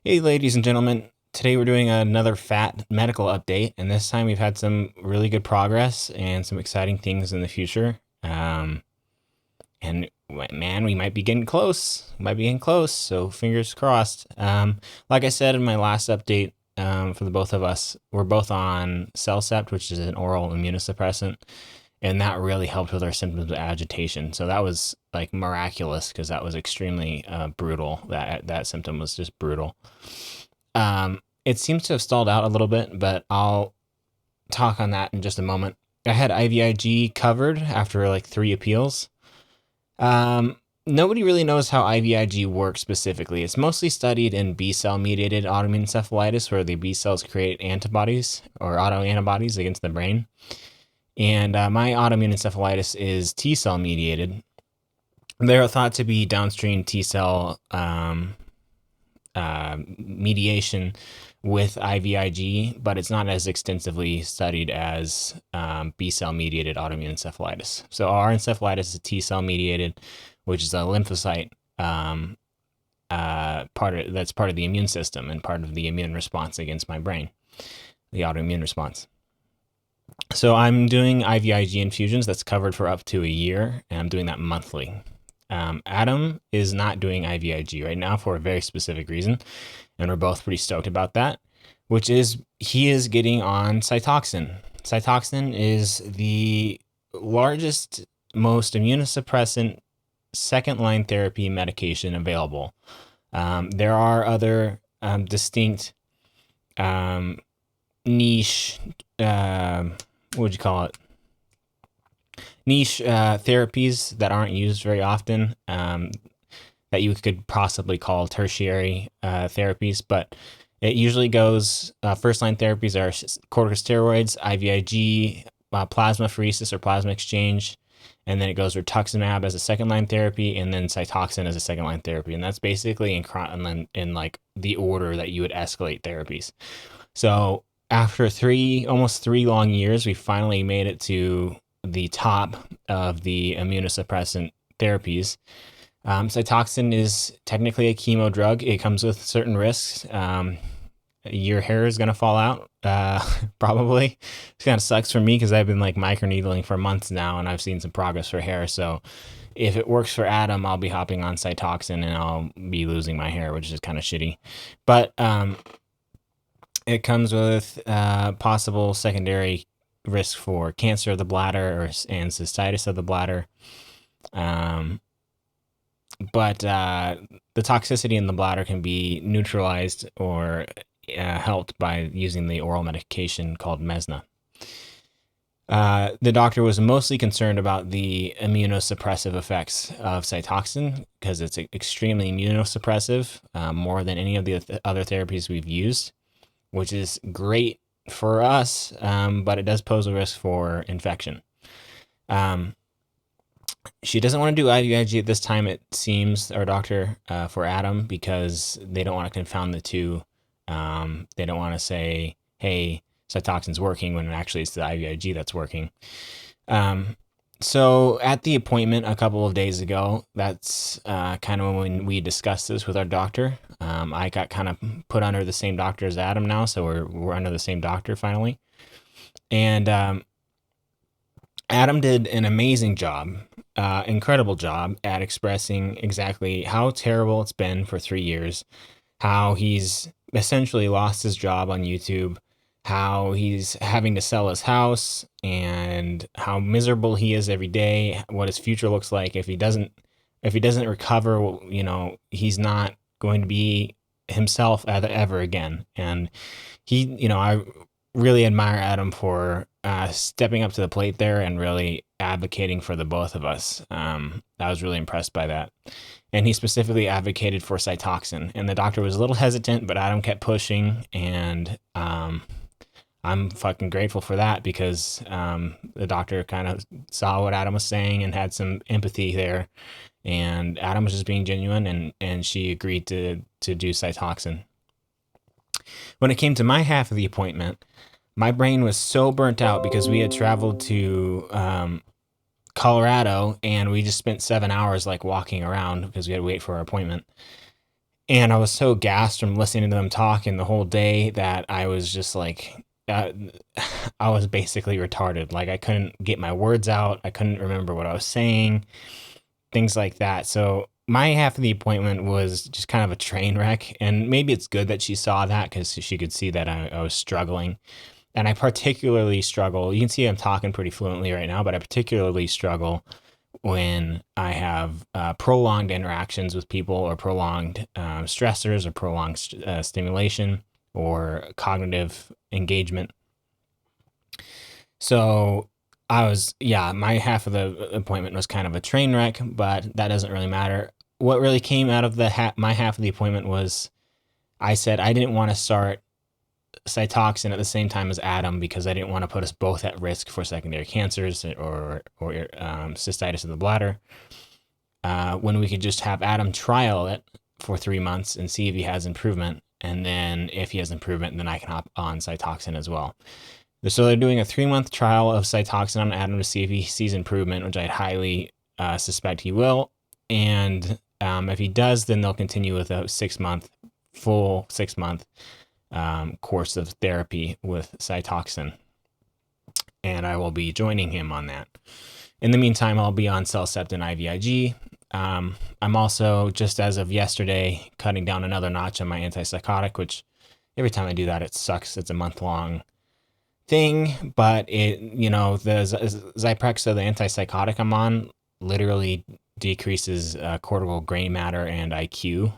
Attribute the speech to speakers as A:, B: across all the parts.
A: Hey, ladies and gentlemen. Today we're doing another fat medical update, and this time we've had some really good progress and some exciting things in the future. And man, we might be getting close. Might be getting close. So fingers crossed. Like I said in my last update, for the both of us, we're both on Cellcept, which is an oral immunosuppressant, and that really helped with our symptoms of agitation. So that was like miraculous because that was extremely brutal. That symptom was just brutal. It seems to have stalled out a little bit, but I'll talk on that in just a moment. I had IVIG covered after like 3 appeals. Nobody really knows how IVIG works specifically. It's mostly studied in B cell mediated autoimmune encephalitis, where the B cells create antibodies or autoantibodies against the brain. And my autoimmune encephalitis is T cell mediated. They're thought to be downstream T cell mediation with IVIG, but it's not as extensively studied as B cell mediated autoimmune encephalitis. So our encephalitis is T cell mediated, which is a lymphocyte that's part of the immune system and part of the immune response against my brain, the autoimmune response. So I'm doing IVIG infusions that's covered for up to a year, and I'm doing that monthly. Adam is not doing IVIG right now for a very specific reason, and we're both pretty stoked about that, which is he is getting on cytoxan. Cytoxan is the largest, most immunosuppressant second-line therapy medication available. There are other distinct niche, what would you call it? Niche therapies that aren't used very often, that you could possibly call tertiary therapies, but it usually goes, first line therapies are corticosteroids, IVIG, plasmapheresis or plasma exchange, and then it goes rituximab as a second line therapy, and then cytoxan as a second line therapy. And that's basically in like the order that you would escalate therapies. So after almost 3 long years, we finally made it to the top of the immunosuppressant therapies. Cytoxan is technically a chemo drug. It comes with certain risks. Your hair is going to fall out, probably. It kind of sucks for me because I've been like microneedling for months now, and I've seen some progress for hair. So if it works for Adam, I'll be hopping on Cytoxan and I'll be losing my hair, which is kind of shitty. But it comes with possible secondary risk for cancer of the bladder and cystitis of the bladder. But the toxicity in the bladder can be neutralized or helped by using the oral medication called Mesna. The doctor was mostly concerned about the immunosuppressive effects of Cytoxan because it's extremely immunosuppressive, more than any of the other therapies we've used, which is great for us, but it does pose a risk for infection. She doesn't want to do IVIG at this time, it seems, our doctor, for Adam, because they don't want to confound the two. They don't want to say, hey, Cytoxan's working when actually it's the IVIG that's working. So at the appointment a couple of days ago, that's kind of when we discussed this with our doctor. I got kind of put under the same doctor as Adam now, so we're under the same doctor finally. And Adam did an amazing job, incredible job at expressing exactly how terrible it's been for 3 years, how he's essentially lost his job on YouTube, how he's having to sell his house, and how miserable he is every day, what his future looks like if he doesn't recover. He's not going to be himself ever again. And I really admire Adam for stepping up to the plate there and really advocating for the both of us. I was really impressed by that. And he specifically advocated for Cytoxan, and the doctor was a little hesitant, but Adam kept pushing, and I'm fucking grateful for that because the doctor kind of saw what Adam was saying and had some empathy there, and Adam was just being genuine, and she agreed to do Cytoxan. When it came to my half of the appointment, my brain was so burnt out because we had traveled to Colorado, and we just spent 7 hours like walking around because we had to wait for our appointment. And I was so gassed from listening to them talking the whole day that I was just like, I was basically retarded. Like I couldn't get my words out. I couldn't remember what I was saying, things like that. So my half of the appointment was just kind of a train wreck. And maybe it's good that she saw that because she could see that I was struggling. And I particularly struggle. You can see I'm talking pretty fluently right now, but I particularly struggle when I have prolonged interactions with people, or prolonged stressors, or prolonged stimulation, or cognitive engagement. So my half of the appointment was kind of a train wreck, but that doesn't really matter. What really came out of my half of the appointment was I said I didn't want to start cytoxan at the same time as Adam because I didn't want to put us both at risk for secondary cancers or cystitis of the bladder. When we could just have Adam trial it for 3 months and see if he has improvement, and then if he has improvement, then I can hop on cytoxan as well. So they're doing a 3-month trial of cytoxan on Adam to see if he sees improvement, which I highly suspect he will. And if he does, then they'll continue with a full 6 month course of therapy with cytoxan, and I will be joining him on that. In the meantime, I'll be on CellCept and IVIG. I'm also, just as of yesterday, cutting down another notch on my antipsychotic, which every time I do that, it sucks. It's a month-long thing, but the Zyprexa, the antipsychotic I'm on, literally decreases cortical gray matter and IQ.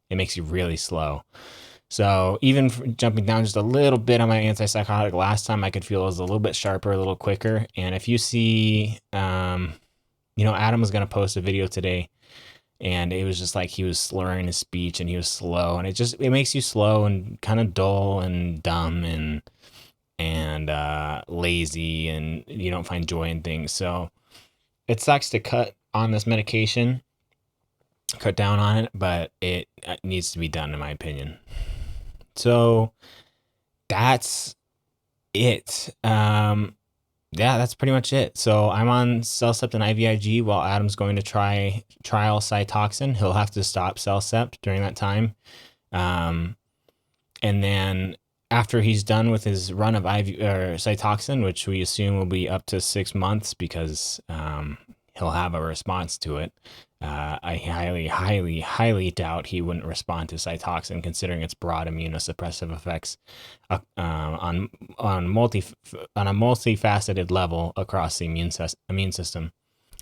A: It makes you really slow. So even jumping down just a little bit on my antipsychotic last time, I could feel it was a little bit sharper, a little quicker. And if you see, Adam was going to post a video today, and it was just like he was slurring his speech and he was slow, and it makes you slow and kind of dull and dumb and lazy, and you don't find joy in things. So it sucks to cut on this medication, cut down on it, but it needs to be done, in my opinion. So that's it. That's pretty much it. So I'm on CellCept and IVIG while Adam's going to trial cytoxan. He'll have to stop CellCept during that time. And then after he's done with his run of cytoxan, which we assume will be up to 6 months because he'll have a response to it. I highly, highly, highly doubt he wouldn't respond to cytoxan, considering its broad immunosuppressive effects on a multifaceted level across the immune system.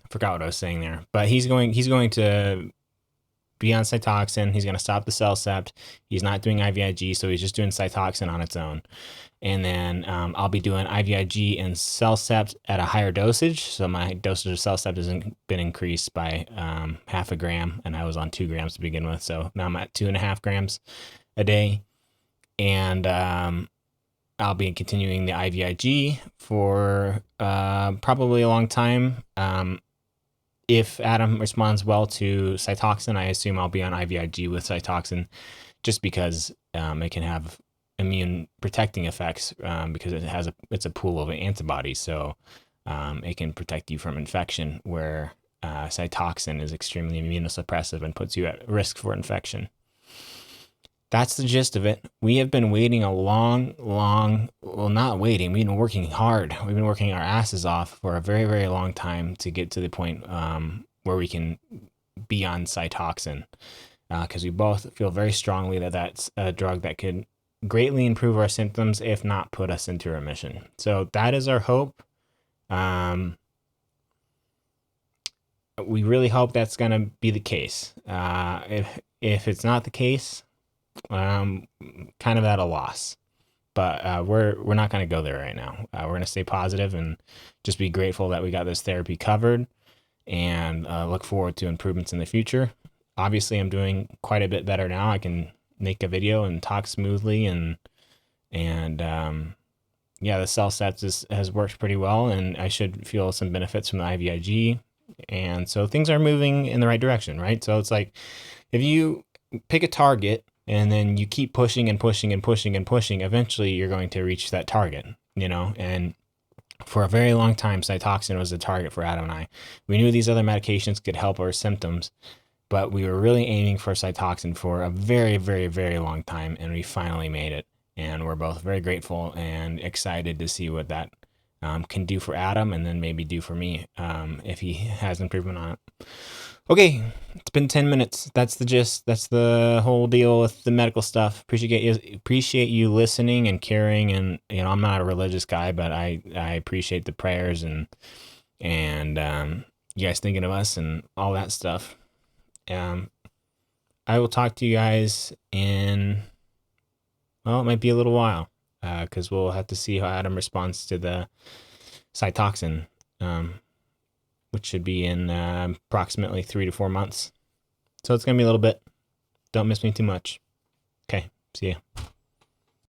A: I forgot what I was saying there, but he's going to be on cytoxan. He's going to stop the CellCept. He's not doing IVIG, so he's just doing cytoxan on its own. And then I'll be doing IVIG and CellCept at a higher dosage. So my dosage of CellCept has been increased by half a gram, and I was on 2 grams to begin with. So now I'm at 2.5 grams a day. And I'll be continuing the IVIG for probably a long time. If Adam responds well to cytoxan, I assume I'll be on IVIG with cytoxan, just because it can have immune protecting effects because it's a pool of antibodies, so it can protect you from infection, where cytoxan is extremely immunosuppressive and puts you at risk for infection. That's the gist of it. We have been waiting not waiting, we've been working hard. We've been working our asses off for a very, very long time to get to the point where we can be on cytoxan, because we both feel very strongly that that's a drug that could greatly improve our symptoms, if not put us into remission. So that is our hope. We really hope that's going to be the case. If it's not the case, kind of at a loss. But we're not going to go there right now. We're going to stay positive and just be grateful that we got this therapy covered, and look forward to improvements in the future. Obviously, I'm doing quite a bit better now. I can make a video and talk smoothly, and the CellCept has worked pretty well, and I should feel some benefits from the IVIG, and so things are moving in the right direction, right? So it's like, if you pick a target and then you keep pushing and pushing and pushing and pushing, eventually you're going to reach that target, and for a very long time, cytoxan was the target for Adam and I. We knew these other medications could help our symptoms, but we were really aiming for cytoxan for a very, very, very long time, and we finally made it. And we're both very grateful and excited to see what that can do for Adam, and then maybe do for me if he has improvement on it. Okay, it's been 10 minutes. That's the gist. That's the whole deal with the medical stuff. Appreciate you listening and caring. And I'm not a religious guy, but I appreciate the prayers and you guys thinking of us and all that stuff. I will talk to you guys in, well, it might be a little while, because we'll have to see how Adam responds to the cytoxan, which should be in approximately 3 to 4 months. So it's going to be a little bit. Don't miss me too much. Okay, see ya.